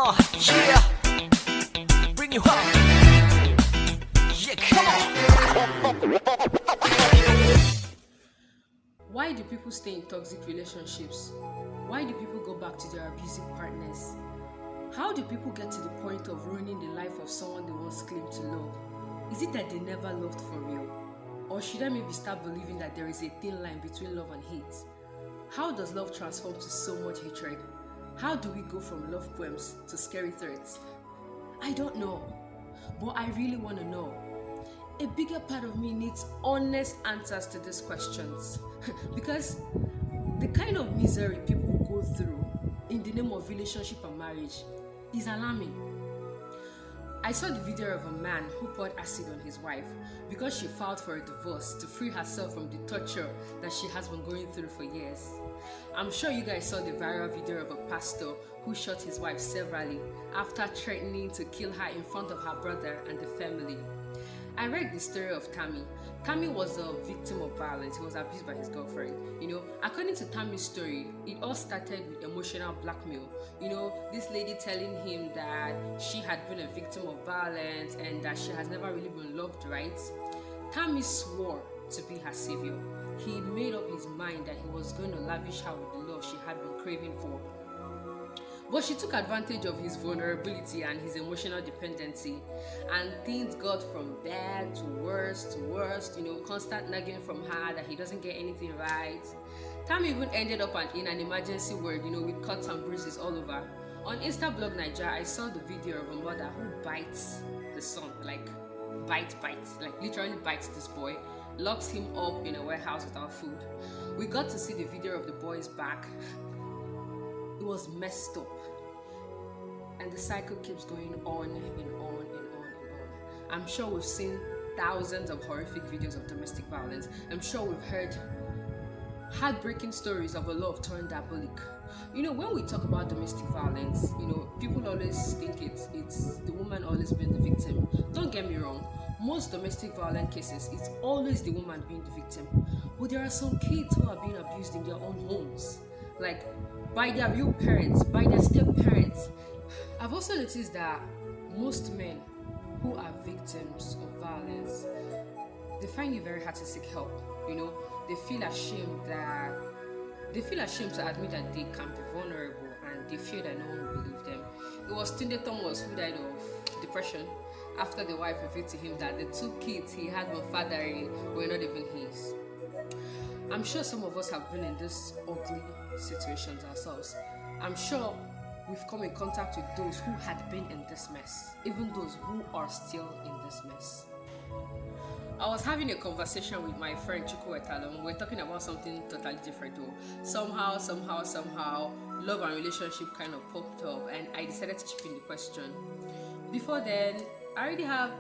Yeah, bring you up. Yeah, come on. Why do people stay in toxic relationships? Why do people go back to their abusive partners? How do people get to the point of ruining the life of someone they once claimed to love? Is it that they never loved for real? Or should I maybe start believing that there is a thin line between love and hate? How does love transform to so much hatred? How do we go from love poems to scary threats? I don't know, but I really want to know. A bigger part of me needs honest answers to these questions because the kind of misery people go through in the name of relationship and marriage is alarming. I saw the video of a man who poured acid on his wife because she filed for a divorce to free herself from the torture that she has been going through for years. I'm sure you guys saw the viral video of a pastor who shot his wife severally after threatening to kill her in front of her brother and the family. I read the story of Tammy. Tammy was a victim of violence. He was abused by his girlfriend. According to Tammy's story, it all started with emotional blackmail. This lady telling him that she had been a victim of violence and that she has never really been loved, right? Tammy swore to be her savior. He made up his mind that he was going to lavish her with the love she had been craving for. But she took advantage of his vulnerability and his emotional dependency, and things got from bad to worse, constant nagging from her that he doesn't get anything right. Tammy even ended up in an emergency ward, with cuts and bruises all over. On Instablog Nigeria, I saw the video of a mother who bites the son, like literally bites this boy, locks him up in a warehouse without food. We got to see the video of the boy's back. It was messed up, and the cycle keeps going on and on and on and on. I'm sure we've seen thousands of horrific videos of domestic violence. I'm sure we've heard heartbreaking stories of a love turned diabolic. When we talk about domestic violence, people always think it's the woman always being the victim. Don't get me wrong, most domestic violence cases, it's always the woman being the victim. But there are some kids who are being abused in their own homes, like by their real parents, by their step parents. I've also noticed that most men who are victims of violence, they find it very hard to seek help. They feel ashamed to admit that they can be vulnerable, and they fear that no one will believe them. It was Tunde Thomas who died of depression after the wife revealed to him that the 2 kids he had been fathering were not even his. I'm sure some of us have been in these ugly situations ourselves. I'm sure we've come in contact with those who had been in this mess, even those who are still in this mess. I was having a conversation with my friend Chuku Etalo, and we were talking about something totally different though. Somehow, love and relationship kind of popped up, and I decided to chip in the question. Before then, I already have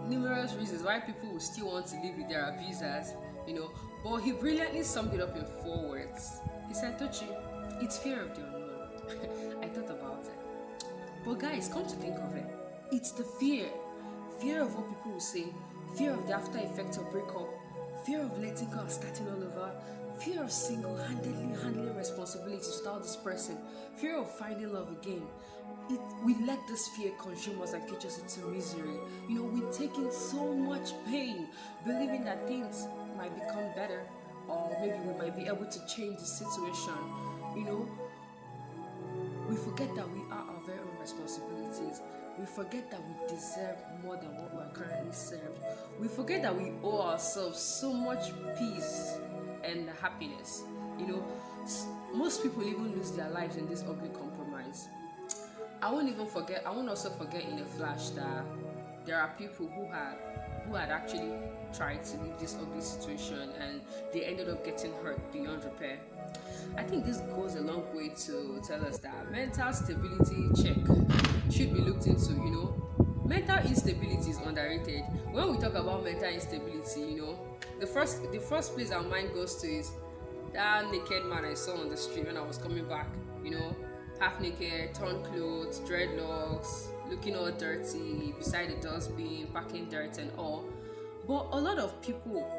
numerous reasons why people will still want to live with their abusers, but he brilliantly summed it up in 4 words. He said, Tochi, it's fear of the unknown. I thought about it. But guys, come to think of it, it's the fear of what people will say, fear of the after effects of breakup, fear of letting go and starting all over, fear of single-handedly handling responsibilities without this person, fear of finding love again. We let this fear consume us and catch us into misery. We're taking so much pain, believing that things might become better, or maybe we might be able to change the situation. We forget that we are our very own responsibilities. We forget that we deserve more than what we are currently served. We forget that we owe ourselves so much peace and happiness. Most people even lose their lives in this ugly compromise. I won't also forget in a flash that there are people who had actually tried to leave this ugly situation and they ended up getting hurt beyond repair. I think this goes a long way to tell us that mental stability check should be looked into. Mental instability is underrated. When we talk about mental instability, the first place our mind goes to is that naked man I saw on the street when I was coming back, half naked, torn clothes, dreadlocks, looking all dirty, beside the dustbin, packing dirt and all. But a lot of people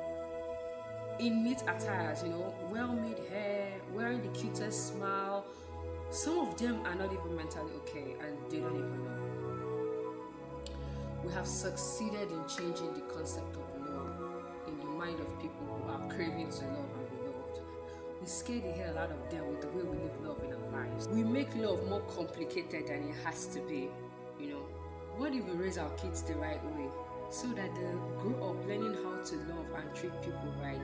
in neat attires, well-made hair, wearing the cutest smile, Some of them are not even mentally okay and they don't even know. We have succeeded in changing the concept of love in the mind of people who are craving to love and be loved. We scare the hell out of them with the way we live love in our lives. We make love more complicated than it has to be, you know. What if we raise our kids the right way so that they grow up learning how to love and treat people right?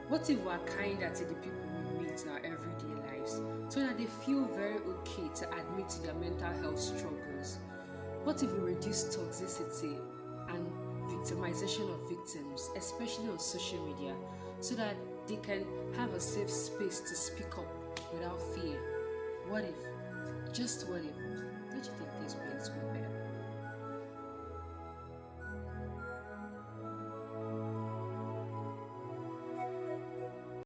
What if we are kinder to the people we meet in our everyday lives so that they feel very okay to admit to their mental health struggles? What if we reduce toxicity and victimization of victims, especially on social media, so that they can have a safe space to speak up without fear? What if? Just what if?